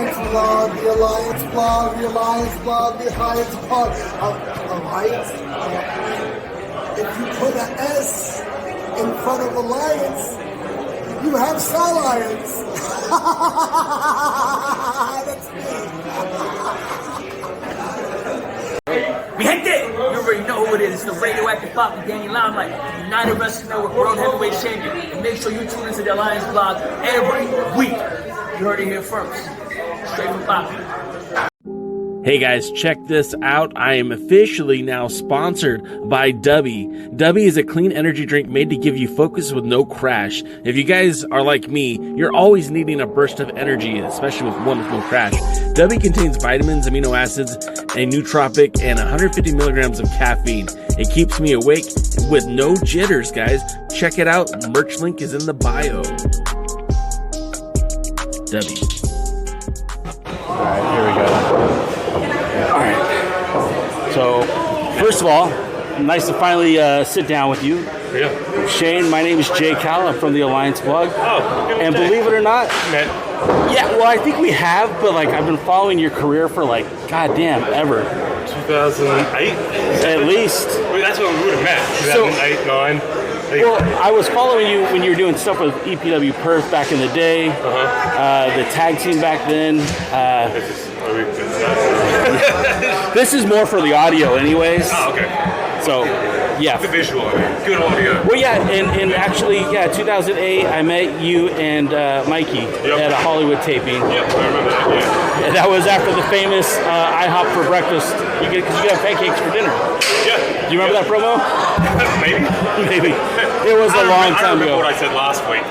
Alliance blog, the Alliance blog, the Alliance blog, the Alliance blog. Alliance? If you put an S in front of Alliance, you have Salliance. That's me. We hate it! You already know who it is. It's the radioactive pop with Danny Limelight, United Wrestling Network World Heavyweight Champion. And make sure you tune into the Alliance blog every week. You heard it here first. Straight from Pop. Hey guys, check this out. I am officially now sponsored by Dubby. Dubby is a clean energy drink made to give you focus with no crash. If you guys are like me, you're always needing a burst of energy, especially with one with no crash. Dubby contains vitamins, amino acids, a nootropic, and 150 milligrams of caffeine. It keeps me awake with no jitters, guys. Check it out. Merch link is in the bio. Dubby. All right, here we go. All right. So, first of all, nice to finally sit down with you. Yeah. Shane, my name is Jay Cal. I'm from the Alliance blog. Oh, and believe it or not, met. Yeah, well, I think we have, but like I've been following your career for like goddamn ever. 2008. At least. Well, that's when we would have met. 2008, 9. Well, I was following you when you were doing stuff with EPW Perth back in the day. The tag team back then. This is more for the audio, anyways. Oh, okay. So, yeah. The visual, I mean. Good audio. Well, yeah, and actually, 2008, I met you and Mikey at a Hollywood taping. Yep, I remember that, yeah. And that was after the famous IHOP for breakfast. Because you could have pancakes for dinner. Yeah. Do you remember that promo? Maybe. Maybe. It was a long time ago. I remember what I said last week.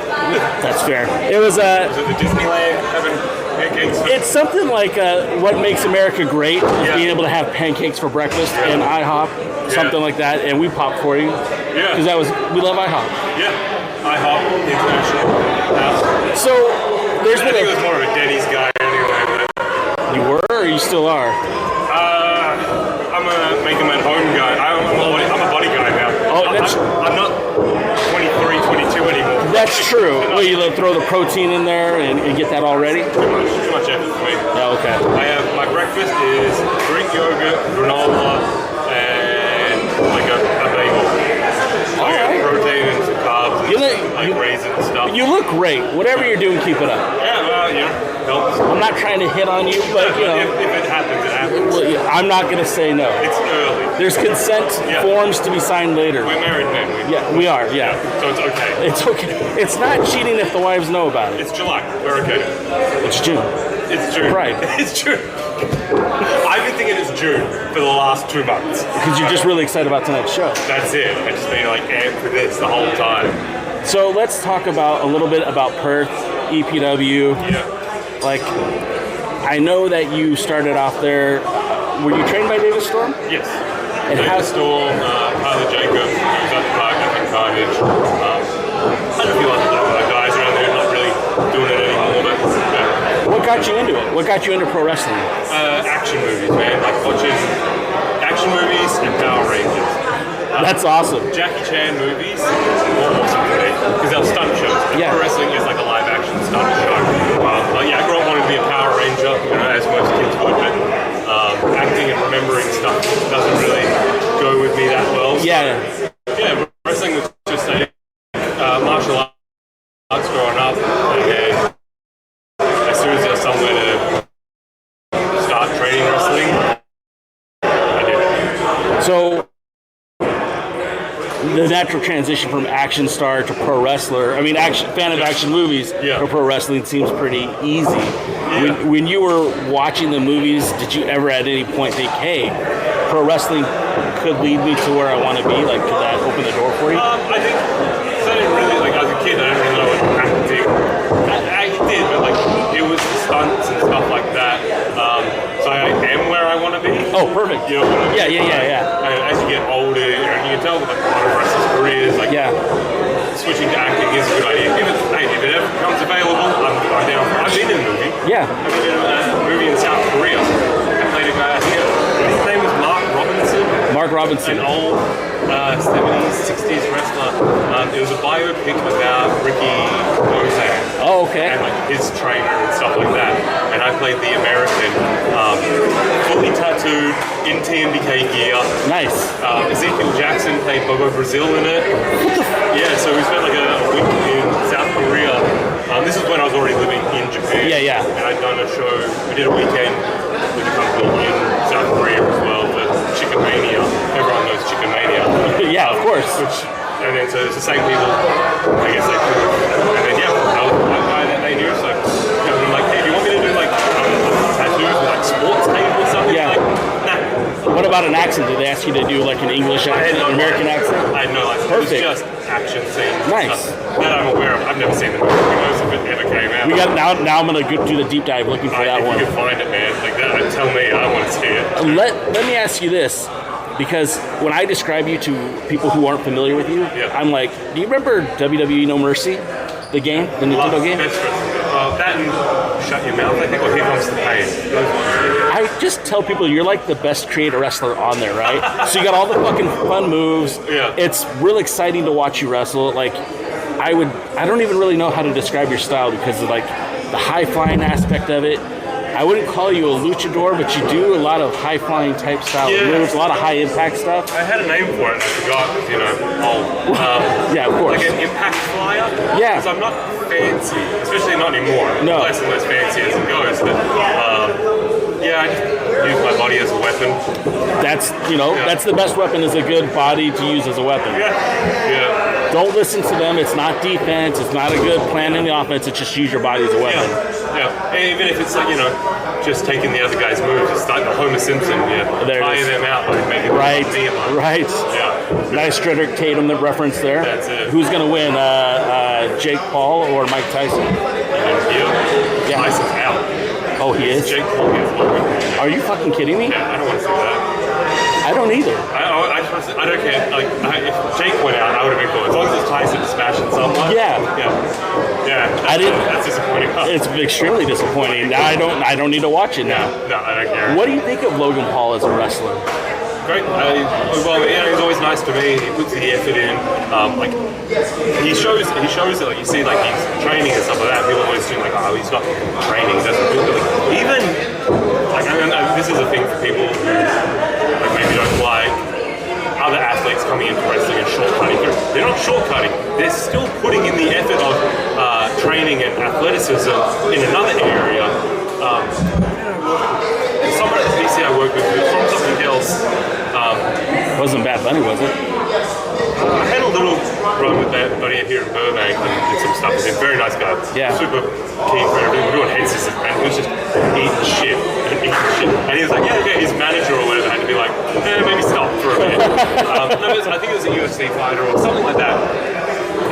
That's fair. It was Was it the Disneyland having pancakes? It's something like what makes America great is being able to have pancakes for breakfast and IHOP, something like that, and we popped for you. Yeah. Because we love IHOP. Yeah. IHOP, International. So there's I think it was more of a Denny's guy anyway. You were, or you still are? I'm a make them at home guy. I'm a body guy now. Oh, I'm not 23, 22 anymore. That's true. Well, you throw the protein in there and get that all ready? Too much effort for me. Yeah, okay. I have my breakfast is Greek yogurt, granola, and like a bagel. I got protein and some carbs and like raisins and stuff. You look great. Whatever you're doing, keep it up. Yeah, well, helps. I'm not trying to hit on you, but if it happens, it happens. Well, yeah, I'm not going to say no. It's early. There's consent forms to be signed later. We're married men. We are. So it's okay. It's okay. It's not cheating if the wives know about it. It's July. We're okay. It's June. It's June. Right. It's June. I've been thinking it's June for the last 2 months. Because you're just really excited about tonight's show. That's it. I just been like amped for this the whole time. So let's talk about a little bit about Perth, EPW. Yeah. Like, I know that you started off there. Were you trained by David Storm? Yes. And David Storm, Tyler Jacobs, who was at the park, I think Carnage. And a few other guys around there not really doing it anymore. But what got you into it? What got you into pro wrestling? Action movies, man. Like watching action movies and Power Rangers. That's awesome. Jackie Chan movies were awesome for me because they're stunt shows. And pro wrestling is like a live action stunt show. I grew up wanting to be a Power Ranger, as most kids would, but acting and remembering stuff doesn't really go with me that well. So, yeah, wrestling was just a martial arts growing up, and as soon as there's somewhere to start training wrestling, I did it. So, the natural transition from action star to pro wrestler, I mean, fan of action movies to pro wrestling seems pretty easy. Yeah. When you were watching the movies, did you ever at any point think, hey, pro wrestling could lead me to where I want to be? Like, could that open the door for you? I think, so I didn't really, like, as a kid, I didn't really know what acting. I did, but, like, it was stunts and stuff like that. So I am where I want to be. Oh, perfect. You know what I mean? Yeah. As you get older, you can tell with like, a lot of wrestlers' careers, like, switching to acting is a good idea. If it ever becomes available, I'm down for it. I've been in a movie. Yeah. I've been in a movie in South Korea. I played a guy, I think his name was Mark Robinson. Mark Robinson. An old 70s, 60s wrestler. It was a biopic about Ricky Ozan. Oh, okay. And like his trainer and stuff like that. and I played the American, fully tattooed, in TMDK gear. Nice. Ezekiel Jackson played Bobo Brazil in it. Yeah, so we spent like a week in South Korea. This is when I was already living in Japan. Yeah. And I'd done a show, we did a weekend with a company in South Korea as well, for Chicken Mania. Everyone knows Chicken Mania. Yeah, of course. And then so it's the same people, I guess they could. And then yeah, I was one guy that they knew, so I'm like, hey, do you want me to do like tattoos with like sports tape or something? Yeah. Like, nah. What about an accent? Did they ask you to do like an English accent, an American accent? I had no idea. Perfect. It was just action scenes. Nice. That I'm aware of. I've never seen the movie. Who knows if it ever came out. We got now I'm gonna go do the deep dive looking for that if one. you can find it, man. Like that, tell me. I want to see it. Let me ask you this, because when I describe you to people who aren't familiar with you, I'm like, do you remember WWE No Mercy, the game, the Nintendo game? That and Shut Your Mouth, I think, or Here Comes the Pain. I just tell people you're like the best creator wrestler on there, right? So you got all the fucking fun moves. Yeah. It's real exciting to watch you wrestle. Like, I don't even really know how to describe your style because of like the high flying aspect of it. I wouldn't call you a luchador, but you do a lot of high flying type style moves, a lot of high impact stuff. I had a name for it, I forgot, because, you know, old. Yeah, of course. Like an impact flyer. Yeah. Because I'm not fancy, especially not anymore. No. Less and less fancy as it goes. But, yeah, I just use my body as a weapon. That's, that's the best weapon, is a good body to use as a weapon. Yeah. Don't listen to them. It's not defense. It's not a good plan in the offense. It's just use your body as a weapon. Yeah. And even if it's like, just taking the other guy's moves, it's like Homer Simpson, tying them out, like making them Right. Yeah. Nice Dredrick Tatum reference there. That's it. Who's going to win, Jake Paul or Mike Tyson? Yeah. Tyson's out. Oh, he is? Jake Paul gets Logan. Are you fucking kidding me? Yeah, I don't want to see that. I don't either. I don't care. Like, if Jake went out, I would have been cool. As long as it's Tyson smashing someone. Yeah. That's disappointing. It's extremely disappointing. Now I don't need to watch it now. No, I don't care. What do you think of Logan Paul as a wrestler? Great. He's always nice to me. He puts the effort in. Like he shows it. Like you see, like he's training and stuff like that. People always assume like, oh, he's not training. He doesn't do it. Like, even like this is a thing for people who like maybe don't like other athletes coming into wrestling and shortcutting. They're not shortcutting. They're still putting in the effort of training and athleticism in another area. Someone at the PC I work with was from something else. Wasn't Bad Bunny, was it? I had a little run with that buddy here in Burbank and did some stuff with him. Very nice guy. Yeah. Super keen for everything. We're doing Haste, and he was just eating shit. And he was like, his manager or whatever had to be like, maybe stop for a minute. I think it was a UFC fighter or something like that.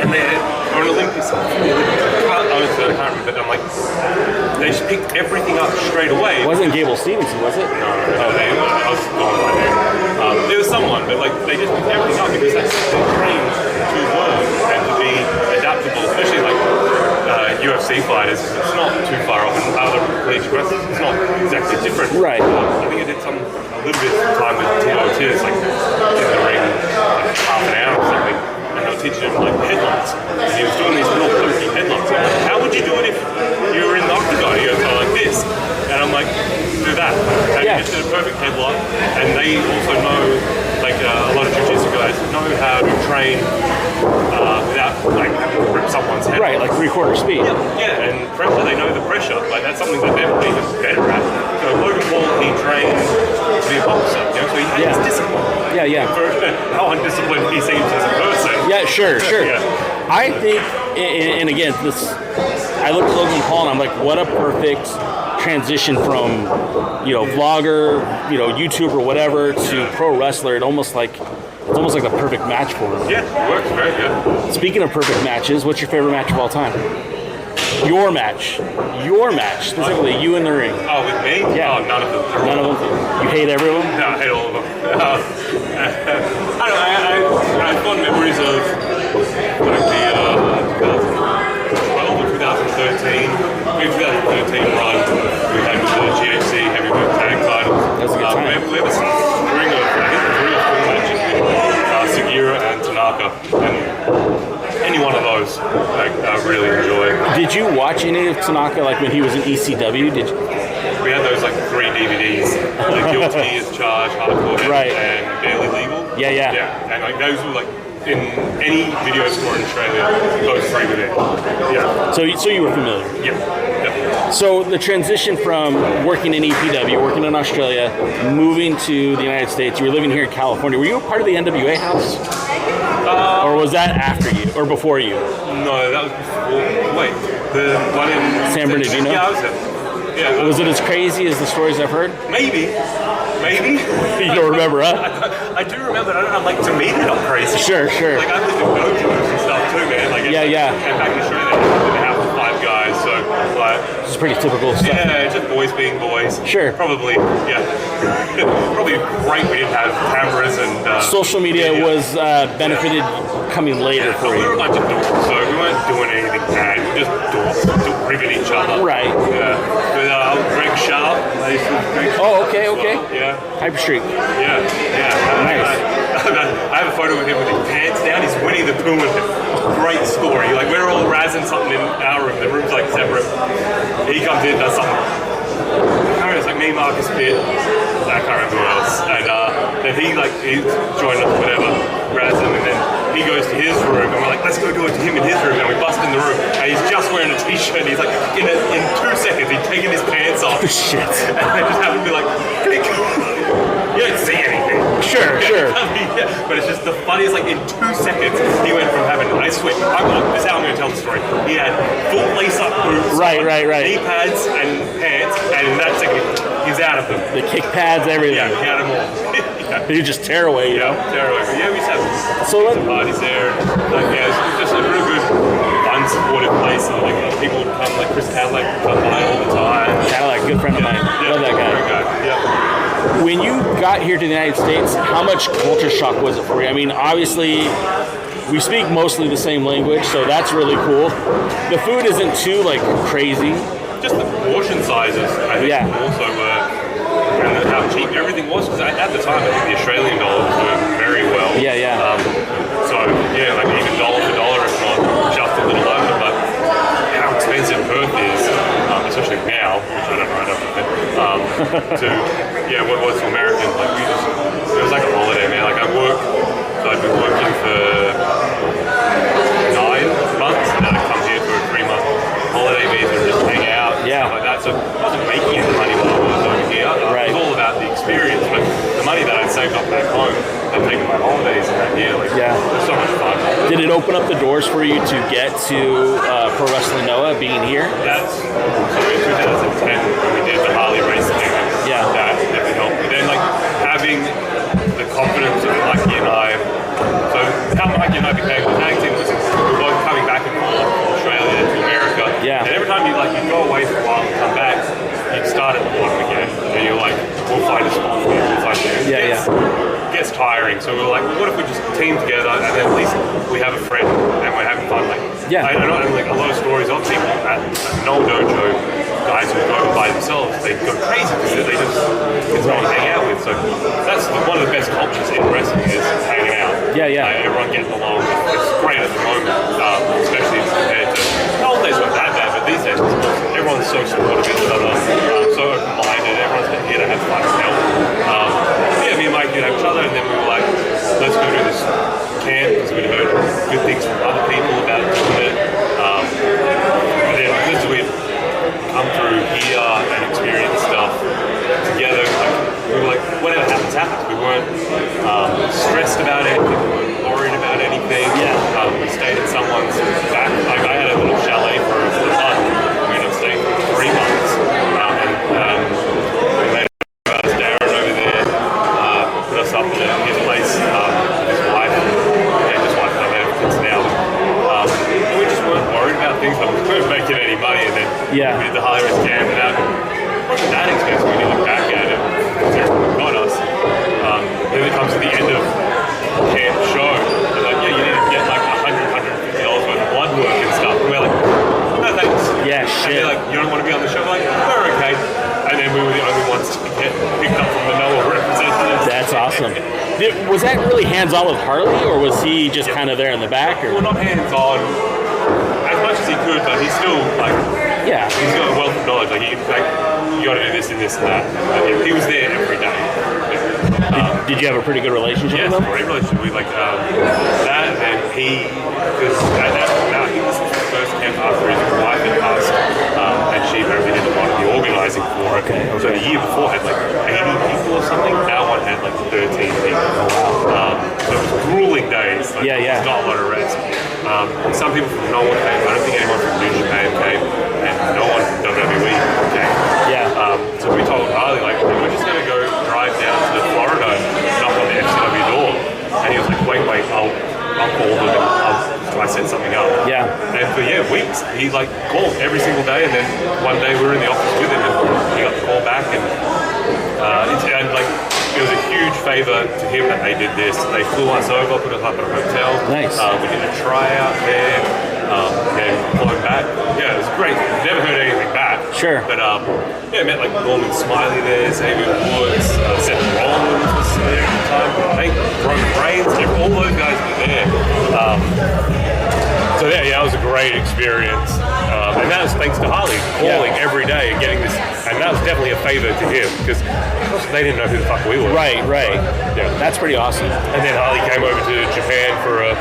And they're on Olympus. I can't remember, but I'm like, they just picked everything up straight away. It wasn't Gable Stevenson, was it? No. I was going by there. There was someone, but like they just picked everything up because they're trained to work and to be adaptable, especially like UFC fighters. It's not too far off, and other collegiate wrestlers, it's not exactly different. Right. I think I did a little bit of time with TOT. It's like in the ring, like half an hour or something. And they were teaching him like headlocks. And he was doing these little pokey headlocks. I'm like, how would you do it if you were in the octagon? He goes, like this. And I'm like, do that. And he just did a perfect headlock. And they also know, like a lot of jiu-jitsu guys know how to train without like having to rip someone's head. Right, like 3/4 speed. Yeah, and pressure, they know the pressure. Like that's something that they're even better at. So Logan Paul, he trained to be a boxer. So he has discipline. Yeah. For how undisciplined he seems as a person. Yeah, sure. Yeah. I think, and again, I look at Logan Paul and I'm like, what a perfect transition from, vlogger, YouTuber, whatever, to pro wrestler. It's almost like the perfect match for him. Yeah, it works very good. Speaking of perfect matches, what's your favorite match of all time? Your match, specifically, you in the ring. Oh, with me? Yeah. Oh, none of them. None of them? You hate everyone? No, I hate all of them. I have fond memories of like the 2012 or 2013. Maybe 2013 run we had with the GHC heavyweight tag titles. That's a good time. We have a string of, I think, 3 or 4 matches with Sugiura and Tanaka. And any one of those I really enjoy. Did you watch any of Tanaka like when he was in ECW? Did you? We had those like 3 DVDs, like Guilty as Charged, Hardcore, and Barely Legal. Yeah. And like those were like in any video store in Australia, those 3 were there. Yeah. So you were familiar. Yeah. Definitely. So the transition from working in EPW, working in Australia, moving to the United States, you were living here in California. Were you a part of the NWA house? Or was that after you or before you? No, that was before. Wait, the one in San Bernardino? Yeah, I was there. Yeah. Was it as crazy as the stories I've heard? Maybe. You don't remember, huh? I do remember. I don't know. Like to me, it's not crazy. Sure. Like I lived in dojos and stuff too, man. Like Yeah. And back in Australia, they have 5 guys, so like. It's pretty typical stuff. Yeah, just boys being boys. Sure. Probably. Yeah. Probably great. We didn't have cameras and. Social media was benefited coming later for We you. were a bunch of dorks, so we weren't doing anything bad. We were just dorks, ribbing each other. Right. Yeah. With Greg Sharp. Oh, okay. Yeah. Hyper Street. Yeah. Nice. I have a photo of him with his pants down. He's Winnie the Pooh. Great story. Like we're all razzing something in our room. The room's like separate. He comes in, does something. It's like me, Marcus Pitt. I can't remember who else. And then he joined us, whatever, razz him, and then he goes to his room, and we're like, let's go do it to him in his room. And we bust in the room, and he's just wearing a t-shirt. And he's like, in 2 seconds, he'd taken his pants off. Shit. And I just happened to be like, click. You don't see anything. Sure. Yeah, but it's just the funniest, like in 2 seconds, he went from having, I swear, this is how I'm going to tell the story. He had full lace-up boots, Right. knee pads and pants, and in that second, he's out of them. The kick pads, everything. Yeah, he had them all. You just tear away, you know? Tear away. But yeah, we used to have So some parties there. It's just a real good, fun, supportive place. And, people would come, like Chris Cadillac would come by all the time. Cadillac, good friend of mine. Love that guy. Great guy. Yeah. When you got here to the United States, how much culture shock was it for you? I mean, obviously, we speak mostly the same language, so that's really cool. The food isn't too, crazy. Just the portion sizes, I think, also were, and how cheap everything was. Because at the time, I think the Australian dollar was doing very well. Yeah. Even dollar for dollar, if not just a little over. But how expensive Perth is, especially now, which I don't know, to what it was to Americans. It was like a holiday, man. Like I'd been working for 9 months, and then I'd come here for a 3-month holiday visa and just hang out. Yeah. Like that. So I wasn't making any money while I was over here. Right. It was all about the experience, but the money that I'd saved up back home and taken my holidays and that year, it was so much fun. Did it open up the doors for you to get to Pro Wrestling Noah being here? That's in 2010 when we did the Harley race thing. Yeah. That definitely helped. But then having the confidence of Mikey and I. So how Mikey and I became a tag team was we were both coming back and forth from Australia to America. Yeah. And every time you'd go away for a while and come back, you'd start at the bottom again. And you're like, we'll find a spot for you. It gets tiring. So we were like, well, what if we just team together and then at least we have a friend and we're having fun. I know a lot of stories of people at no dojo, guys who go by themselves, they go crazy because it's what you hang out with. So that's one of the best cultures in wrestling is hanging out. Everyone getting along. It's great at the moment, especially compared to the old days weren't that bad, but these days everyone's so supportive of each other, so open-minded. Everyone's here to have fun and help. Me and Mike did have each other, and then we were like, let's go do this camp because we'd heard good things from other people about doing it. And then because we'd come through here and experience stuff together, we were like, whatever happens, happens. We weren't stressed about it. We weren't worried about anything. We stayed at someone's back. I had a little chalet for a month. We ended up staying for 3 months. We made Darren over there, put us up at his place with his wife. His wife and I had kids now. And we just weren't worried about things, but we weren't making any money. And then we did the high risk camp, and that wasn't that expensive when you look back at it. Everyone got us. Then it comes to the end of camp show, and you need to get $100, $150 worth of blood work and stuff. And we're like, no thanks. Yeah, and shit. they're like, you don't want to be on the show? We're like, we're okay. And then we were the only ones to get picked up from the NOAA representatives. That's awesome. Was that really hands-on with Harley, or was he just kind of there in the back? Or? Well, not hands-on. as he could, but he's still like, Yeah. he's got a wealth of knowledge. Like, you got to do this and this and that. He was there every day. Did you have a pretty good relationship Yeah, with him? great relationship. We like that, and because he was the first camp after his wife had passed, and she apparently did a lot of the organising for it. Okay. So the year before had like 80 people or something. That one had like 13 people. So it was grueling days. Like, Yeah. Not a lot of rest. Some people from no one came. I don't think anyone from New Japan came, and no one from WWE came. Yeah. So we told Harley, like, we're just going to go drive down to Florida and knock on the FCW door. And he was like, wait, I'll call them and I'll try to set something up. Yeah. And for weeks, he like called every single day, and then one day we were in the office with him and he got the call back, and it was a huge favour to him that they did this. They flew us over, put us up at a hotel. Nice. We did a tryout there, and flown back. Yeah, it was great. Never heard anything back. Sure. But I met like Norman Smiley there, Xavier Woods, Seth Rollins was there at the time. I think Roman Reigns, all those guys were there. So yeah, that was a great experience, and that was thanks to Harley calling every day and getting this, and that was definitely a favour to him because they didn't know who the fuck we were. Right. Yeah, That's pretty awesome. and then Harley came over to Japan for a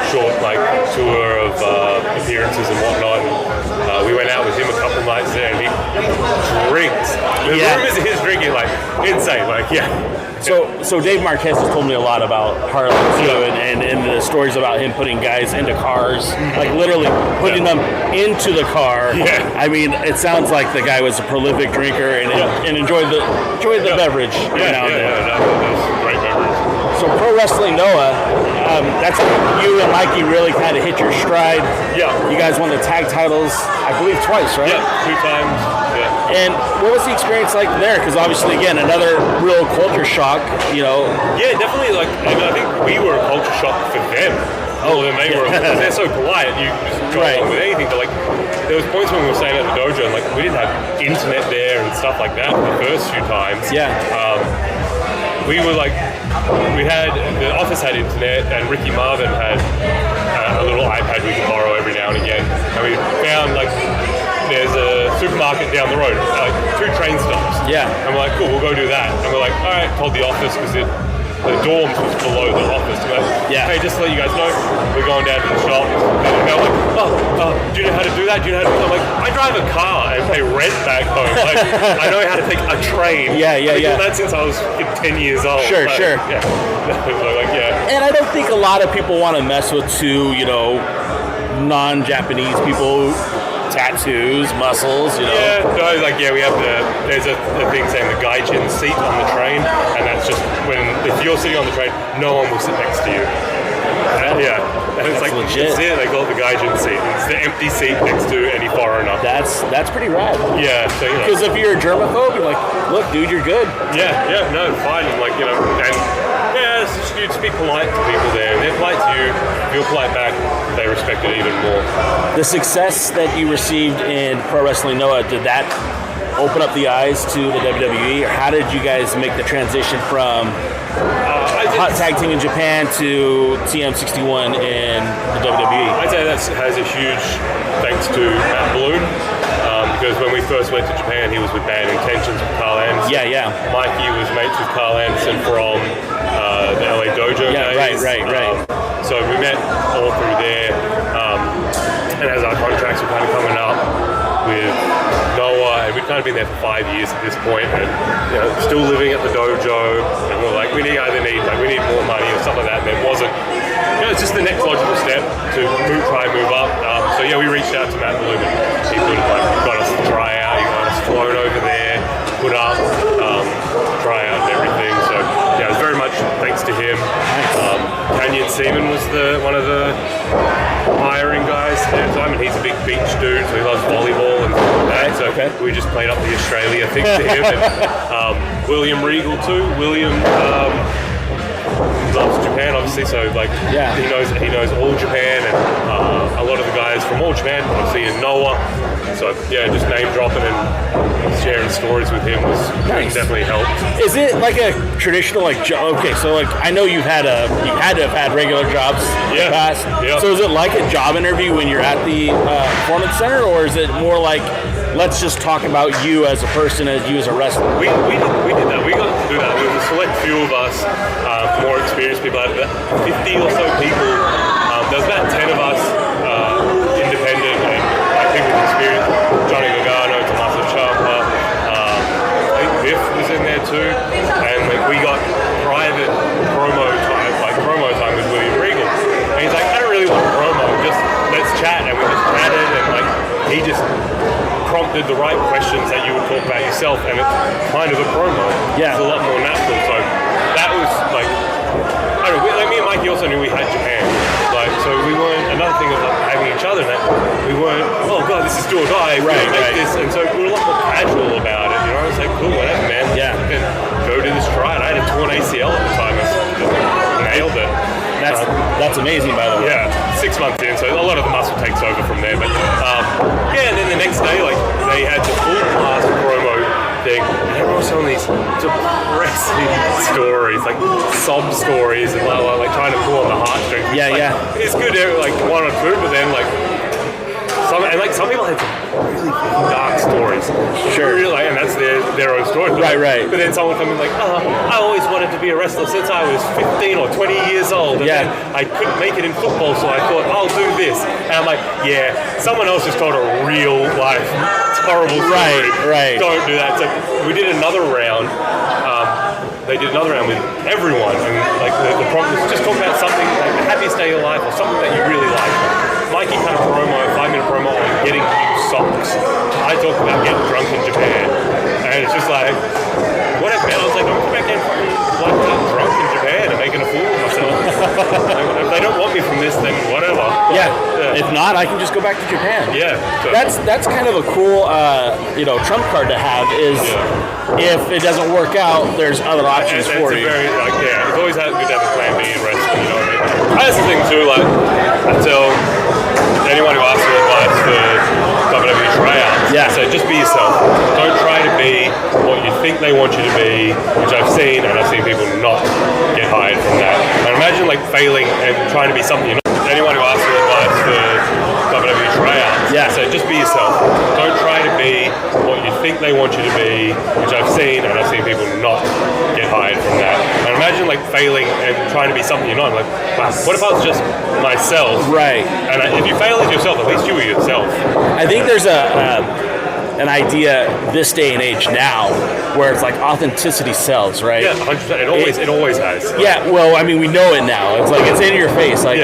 short tour of appearances and whatnot. And, we went out with him a couple nights there, and he drinks. The rumors of his drinking insane. So Dave Marquez has told me a lot about Harley too, and the stories about him putting guys into cars, like literally putting them into the car. Yeah. I mean, it sounds like the guy was a prolific drinker and enjoyed the beverage. That was a great memories. So Pro Wrestling Noah, that's you and Mikey really kind of hit your stride. Yeah. You guys won the tag titles, I believe, twice, right? Yeah, 2 times. Yeah. And what was the experience like there? Because obviously, again, another real culture shock, Yeah, definitely. And I think we were a culture shock for them. Than they were, because they're so polite. You just go along with anything. But there was points when we were staying at the dojo, and we didn't have internet there and stuff like that the first few times. Yeah. We were the office had internet, and Ricky Marvin had a little iPad we could borrow every now and again. And we found there's a supermarket down the road, 2 train stops. Yeah. And we're like, cool, we'll go do that. And we're like, all right, told the office because the dorms was below the office. We're like, hey, just to let you guys know, we're going down to the shop. And they're like, do you know how to do that? Do you know how to do that? I'm like, I drive a car and pay rent back home. I know how to take a train. Yeah. I've done that since I was 10 years old. Sure. Yeah. And I don't think a lot of people want to mess with non-Japanese people. Tattoos, muscles, Yeah, we have there's a thing saying the gaijin seat on the train, and that's just if you're sitting on the train, no one will sit next to you. Yeah, and it's legit. It's it. They call it the gaijin seat. It's the empty seat next to any foreigner. That's pretty rad. Yeah, so because if you're a germaphobe, you're like, look, dude, you're good. Yeah, no, fine. And you just be polite to people there, and they're polite to you. If you're polite back, they respect it even more. The success that you received in Pro Wrestling Noah, did that open up the eyes to the WWE, or how did you guys make the transition from hot tag team in Japan to TM61 in the WWE? I'd say that has a huge thanks to Matt Balloon. Because when we first went to Japan, he was with Bad Intentions with Carl Anderson. Yeah. Mikey was mates with Carl Anderson from the LA Dojo days. Right. So we met all through there. And as our contracts were kind of coming up with Noah, and we'd kind of been there for 5 years at this point, and still living at the dojo, and we're like, we need more money or something like that, and there wasn't. It's just the next logical step to try and move up. So we reached out to Matt Bloom, and he got us to try out. He got us flown over there, put up, try out and everything. So it was very much thanks to him. Canyon Seaman was one of the hiring guys at the time, and he's a big beach dude, so he loves volleyball and that. So we just played up the Australia thing to him. And William Regal too. William loves Japan, obviously. So like, he knows all Japan, and a lot of the guys from all Japan, obviously in Noah. So yeah, just name dropping and sharing stories with him was definitely helped. Is it like a traditional okay? So like I know you had to have had regular jobs in the past. Yeah. So is it like a job interview when you're at the performance center, or is it more like let's just talk about you as a person, as you as a wrestler? We did that. We got to do that. There was a select few of us, more experienced people, out of that 50 or so people. There was about 10 of us, independent and people with experience. Johnny Gargano, Tommaso Ciampa, I think Biff was in there too, and like we got private promo time with William Regal. And he's like, I don't really want a promo, just let's chat. And we just chatted, and like he just prompted the right questions that you would talk about yourself, and it's kind of a promo. Yeah. It's a lot more natural. So that was like, I don't know, me and Mikey also knew we had Japan. Like, so we weren't, another thing of like having each other, that we weren't, oh god, this is do or die, make this. And so we were a lot more casual about it, you know. It's like, cool, whatever, man. Yeah. Go do this, try it. I had a torn ACL at the time. I nailed it. That's amazing, by the way. Yeah, 6 months in, so a lot of the muscle takes over from there. But yeah, and then the next day, like they had the full class promo thing, and everyone was telling these depressing stories, like sob stories, and like trying to pull on the heartstrings. Yeah, It's good, like one or two, but then like some people had some really dark stories. Sure. Really, and that's their own story. Right. But then someone come in like, I always wanted to be a wrestler since I was 15 or 20 years old. And then I couldn't make it in football, so I thought, I'll do this. And I'm like, yeah, someone else just told a real life horrible story. Right. Don't do that. So we did another round. They did another round with everyone, and like the prompt was just talk about something like the happiest day of your life or something that you really like. Mikey kind of promo, 5-minute promo on getting new socks. I talked about getting drunk in Japan, and it's just like, whatever, man. I was like, I'm coming back and like getting drunk in Japan and making a fool of myself. If they don't want me from this, then whatever. Yeah. If not, I can just go back to Japan. Yeah. So. That's kind of a cool, trump card to have. Is if it doesn't work out, there's other options for you. It's always good to have a plan B in wrestling. You know what I mean? That's the thing too. Like, I tell anyone who asks for advice for WWE tryouts, I say just be yourself. Don't try to be what you think they want you to be, which I've seen, and I've seen people not get hired from that. And imagine like failing and trying to be something you're not. Anyone who asks for advice for WWE tryouts, I say just be yourself. Don't try to be what you think they want you to be, which I've seen, and I've seen people not get hired from that. And imagine like failing and trying to be something you're not. Like, wow, what if I was just myself? Right. And if you fail as yourself, at least you were yourself. I think there's an idea this day and age now where it's like authenticity sells, right? Yeah, 100%. It always has. Yeah, well, I mean, we know it now. It's like it's in your face. Like,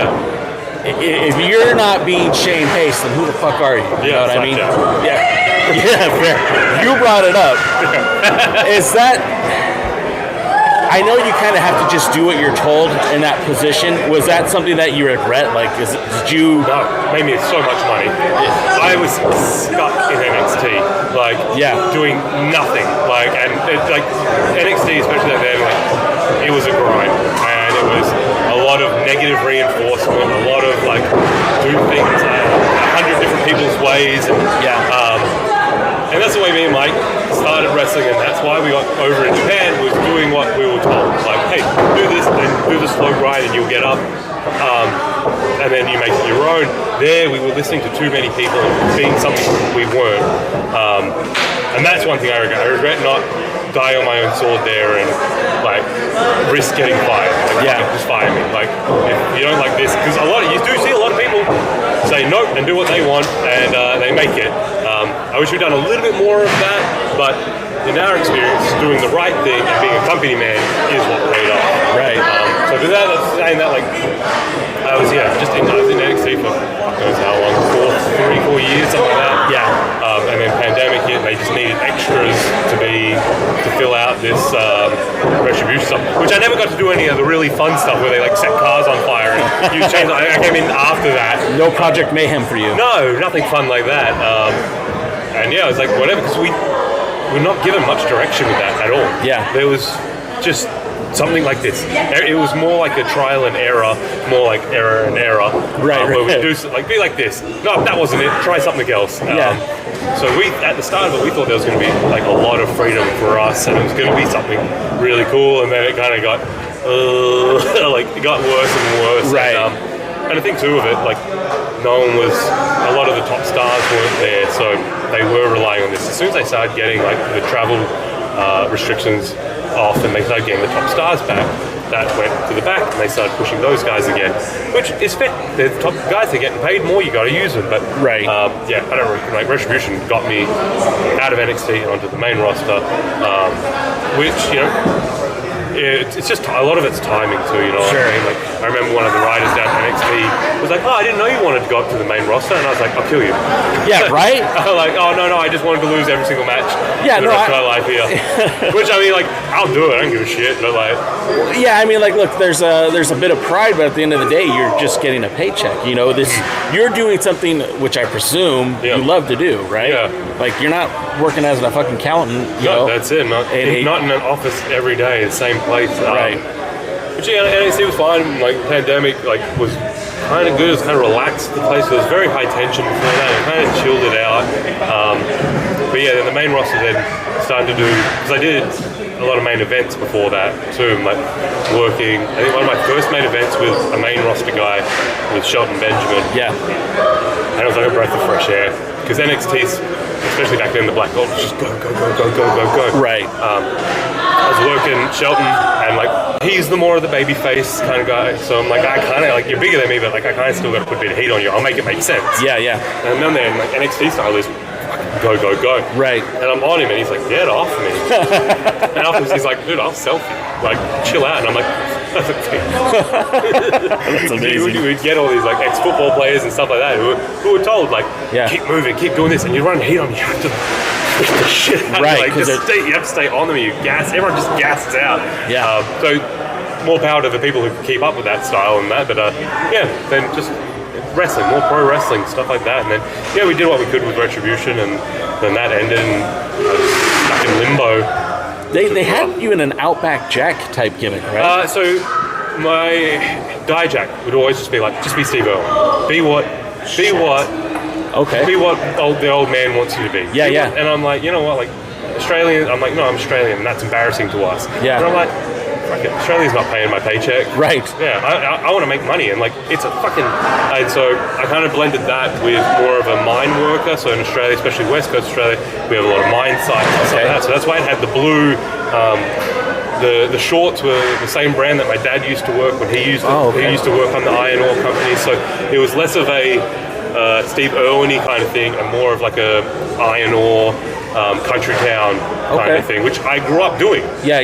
if you're not being Shane Haste, then who the fuck are you? You know what I mean? Yeah, fair. You brought it up. Is that? I know you kind of have to just do what you're told in that position. Was that something that you regret? Like, did you? No, made me so much money. I was stuck in NXT, like, doing nothing. Like, and it's like NXT, especially back then, like, it was a grind, and it was a lot of negative reinforcement, a lot of like do things 100 different people's ways, and that's the way me and Mike started wrestling, and that's why we got over in Japan, was doing what we were told. Like, hey, do this, then do the slow grind and you'll get up. And then you make it your own. There, we were listening to too many people and being something we weren't. And that's one thing I regret. I regret not die on my own sword there and like risk getting fired. Like, just fire me. Like, if you don't like this, because you do see a lot of people say nope and do what they want, and they make it. I wish we'd done a little bit more of that, but in our experience, doing the right thing and being a company man is what paid off. Right. So for that, saying that, like, I was in NXT for God knows how long, 4 years, something like that. Yeah. And then pandemic hit, and they just needed extras to fill out this retribution stuff, which I never got to do any of the really fun stuff where they like set cars on fire and use chains. I came in after that. No Project Mayhem for you. No, nothing fun like that. And yeah, I was like, whatever, because we're not given much direction with that at all. Yeah. There was just something like this. It was more like a trial and error, more like error and error. Right. Where we do like be like this. No, that wasn't it. Try something else. So we, at the start of it, we thought there was going to be like a lot of freedom for us, and it was going to be something really cool. And then it kind of got like it got worse and worse. Right. And I think too of it, like no one was, a lot of the top stars weren't there, so they were relying on this. As soon as they started getting like the travel restrictions off, and they started getting the top stars back, that went to the back, and they started pushing those guys again, which is fair. They're the top guys, they're getting paid more, you got to use them. But right. I don't like Retribution got me out of NXT onto the main roster, which it's just a lot of it's timing too, you know. Sure. What I mean? Like I remember one of the riders down at NXT was like, "Oh, I didn't know you wanted to go up to the main roster," and I was like, "I'll kill you." Yeah, right. Like, "Oh no, I just wanted to lose every single match." Yeah, for the rest of my life here. Which I mean, like, I'll do it. I don't give a shit. But like, yeah, I mean, like, look, there's a bit of pride, but at the end of the day, you're just getting a paycheck. You know, you're doing something which I presume you love to do, right? Yeah. Like you're not working as a fucking accountant. You know? That's it. Not in an office every day, the same place. Right. But yeah, NXT was fine. Like pandemic, like was kind of good. It was kind of relaxed. The place was very high tension before that. It kind of chilled it out. But yeah, then the main roster then started to do, because I did a lot of main events before that too. Like working. I think one of my first main events with a main roster guy was Shelton Benjamin. Yeah. And it was like a breath of fresh air, because NXT, especially back then, the Black Belt was just go. Right. I was working Shelton, and like he's the more of the baby face kind of guy. So I'm like, I kind of like, you're bigger than me, but like I kind of still got to put a bit of heat on you. I'll make it make sense. Yeah. And then like NXT style is go. Right. And I'm on him, and he's like, get off me. And afterwards he's like, dude, I'll selfie. Like, chill out. And I'm like, that's okay. That's amazing. We'd get all these like ex-football players and stuff like that who were told like, keep moving, keep doing this, and you run heat on me. You have to push the shit out. Right. Like, you have to stay on them. You gas. Everyone just gasses out. Yeah. So more power to the people who can keep up with that style and that. But then just wrestling, more pro wrestling, stuff like that. And then we did what we could with Retribution, and then that ended, and I was stuck in limbo. They had you in an Outback Jack type gimmick, right? So my Dijak would always just be like, just be Steve Irwin. Be what Okay. Be what the old man wants you to be. Yeah. And I'm like, you know what, like Australian. I'm like, no, I'm Australian, and that's embarrassing to us. Yeah. And I'm like, fuck it, Australia's not paying my paycheck. Right. Yeah. I want to make money, and like it's a fucking. And so I kind of blended that with more of a mine worker. So in Australia, especially West Coast Australia, we have a lot of mine sites and stuff like that. So that's why it had the blue. The shorts were the same brand that my dad used to work when he used to work on the iron ore company. So it was less of a Steve Irwin-y kind of thing, and more of like a iron ore country town kind of thing, which I grew up doing. Yeah.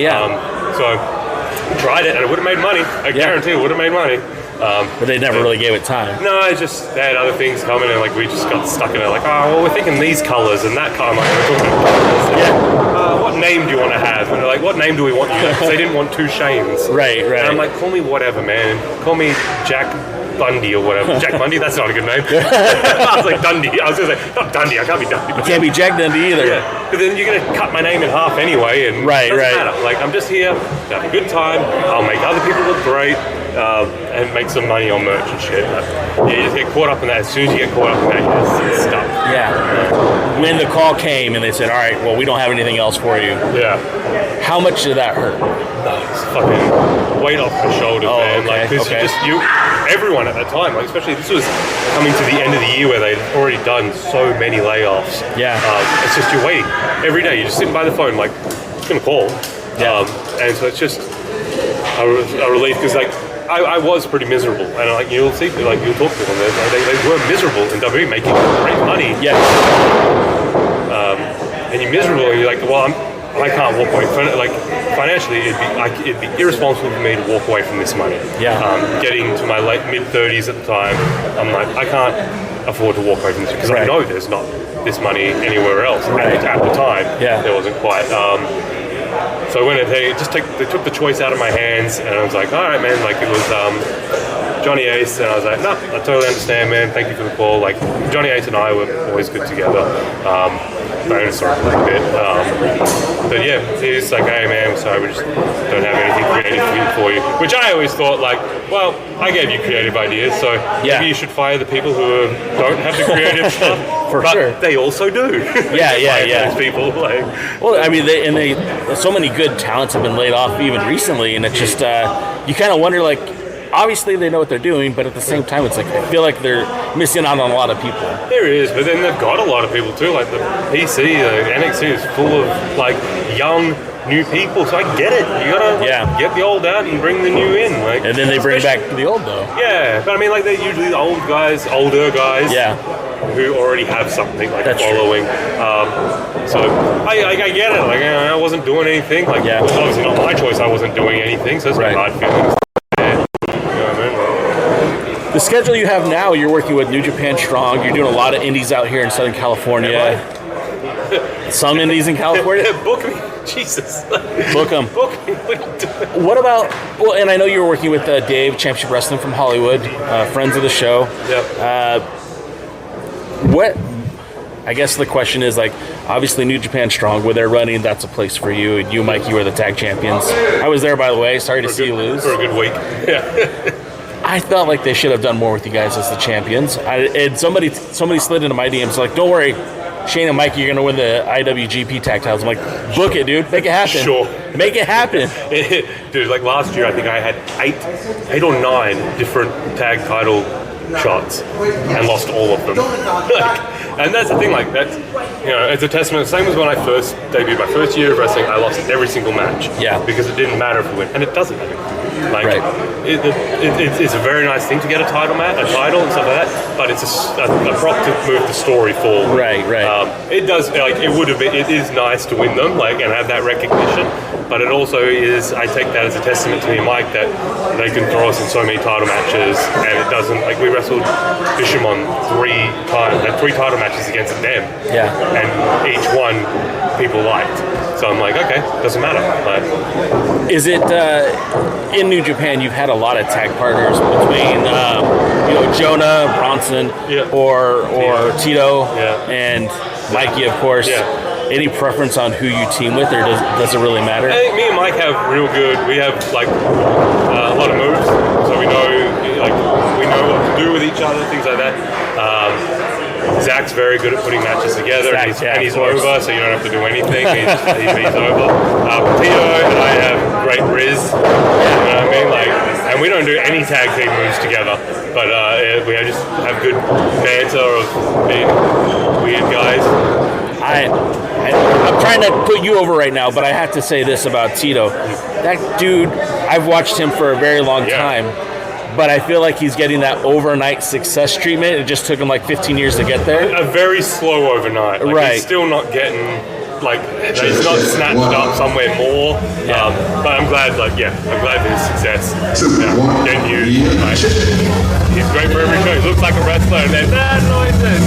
So I tried it, and it would have made money. I guarantee it would have made money. But they never really gave it time. No, it's just they had other things coming, and like we just got stuck in it. Like, oh, well, we're thinking these colors and that color. Like, we're talking about colors. What name do you want to have? And they're like, what name do we want you to have? Because they didn't want two Shanes. Right. And I'm like, call me whatever, man. Call me Jack Bundy or whatever. Jack Bundy? That's not a good name. I was like, Dundee. I was going to say, not Dundee. I can't be Dundee. You can't be Jack Dundee either. Yeah. But then you're going to cut my name in half anyway. And it doesn't matter. Like, I'm just here to have a good time. I'll make other people look great. And make some money on merch and shit. But, you just get caught up in that. As soon as you get caught up in that, you just get stuck. Yeah. When the call came and they said, all right, well, we don't have anything else for you. Yeah. How much did that hurt? It's fucking weight off my shoulders, man. Okay, like, because everyone at that time, like, especially this was coming to the end of the year where they'd already done so many layoffs. Yeah. It's just you're waiting every day. You're just sitting by the phone, like, it's gonna call. Yeah. And so it's just a relief, because like I was pretty miserable, and like you'll see, like you'll talk to them, they were miserable in WWE, making great money. Yeah. And you're miserable, and you're like, well, I can't walk away from it. Like financially, it'd be irresponsible for me to walk away from this money. Yeah. Getting to my mid-30s at the time, I'm like, I can't afford to walk away from this, because I know there's not this money anywhere else. At the time, there wasn't quite. So when they took the choice out of my hands, and I was like, all right, man. Like it was Johnny Ace, and I was like, no, I totally understand, man. Thank you for the call. Like Johnny Ace and I were always good together. I only saw him a little bit. But yeah, he's like, hey man, sorry, we just don't have anything creative for you. Which I always thought, like, well, I gave you creative ideas, so maybe you should fire the people who don't have the creative stuff. For but sure. They also do. Yeah. Those people, like. Well, I mean, so many good talents have been laid off even recently, and it's just you kind of wonder, like, obviously they know what they're doing, but at the same time, it's like I feel like they're missing out on a lot of people. There is, but then they've got a lot of people too. Like the PC, the NXT is full of like young new people, so I get it. You gotta get the old out and bring the new in. Like, and then they bring back the old though. Yeah, but I mean, like they're usually the older guys. Yeah. Who already have something like That's following. So I get it. Like I wasn't doing anything. Like it was obviously not my choice. I wasn't doing anything, so it's not hard feelings. The schedule you have now, you're working with New Japan Strong. You're doing a lot of indies out here in Southern California. Some indies in California. Book me, Jesus. Book them. Book me. What about? Well, and I know you were working with Dave, Championship Wrestling from Hollywood, friends of the show. Yep. What? I guess the question is, like, obviously New Japan Strong, where they're running, that's a place for you. And you, Mike, you were the tag champions. I was there, by the way. Sorry to see you lose. For a good week. Yeah. I felt like they should have done more with you guys as the champions. And somebody slid into my DMs like, don't worry, Shane and Mikey, you're going to win the IWGP tag titles. I'm like, book it, dude. Make it happen. Sure. Make it happen. Dude, like last year, I think I had eight or nine different tag title shots and lost all of them. And that's the thing, like, that's, you know, it's a testament. Same as when I first debuted my first year of wrestling, I lost every single match. Yeah. Because it didn't matter if we win. And it doesn't matter. Like, right. It's a very nice thing to get a title and stuff like that, but it's a prop to move the story forward. Right. It does, like, it is nice to win them, like, and have that recognition, but it also is, I take that as a testament to me and Mike that they can throw us in so many title matches, and it doesn't, like, we wrestled Bishamon had three title matches against them. Yeah. And each one people liked. So I'm like, okay, doesn't matter. Like, is it in New Japan? You've had a lot of tag partners between, Jonah Bronson or Tito and Mikey, of course. Yeah. Any preference on who you team with, or does it really matter? I think me and Mike have real good. We have like a lot of moves, so we know what to do with each other, things like that. Zach's very good at putting matches together, and he's over, so you don't have to do anything. He's over. Tito and I have great riz, you know what I mean? Like, and we don't do any tag team moves together, but we just have good banter of being weird guys. I'm trying to put you over right now, but I have to say this about Tito. That dude, I've watched him for a very long time. But I feel like he's getting that overnight success treatment. It just took him like 15 years to get there. A very slow overnight. Like, right. He's still not getting, like, he's not snatched up somewhere more. Yeah. But I'm glad, I'm glad for his success. Getting used. Like, he's great for every show. He looks like a wrestler, and then that noises.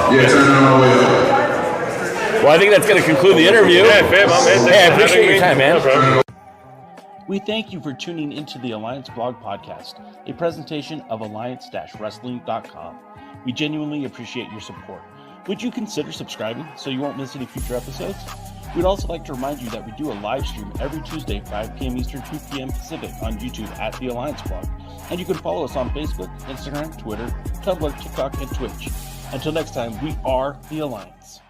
Yeah, turn it all the way up. Well, I think that's going to conclude the interview. Yeah, fair, my man. Hey, I appreciate your time, man. No, we thank you for tuning into the Alliance Blog Podcast, a presentation of alliance-wrestling.com. We genuinely appreciate your support. Would you consider subscribing so you won't miss any future episodes? We'd also like to remind you that we do a live stream every Tuesday, 5 p.m. Eastern, 2 p.m. Pacific on YouTube at The Alliance Blog. And you can follow us on Facebook, Instagram, Twitter, Tumblr, TikTok, and Twitch. Until next time, we are The Alliance.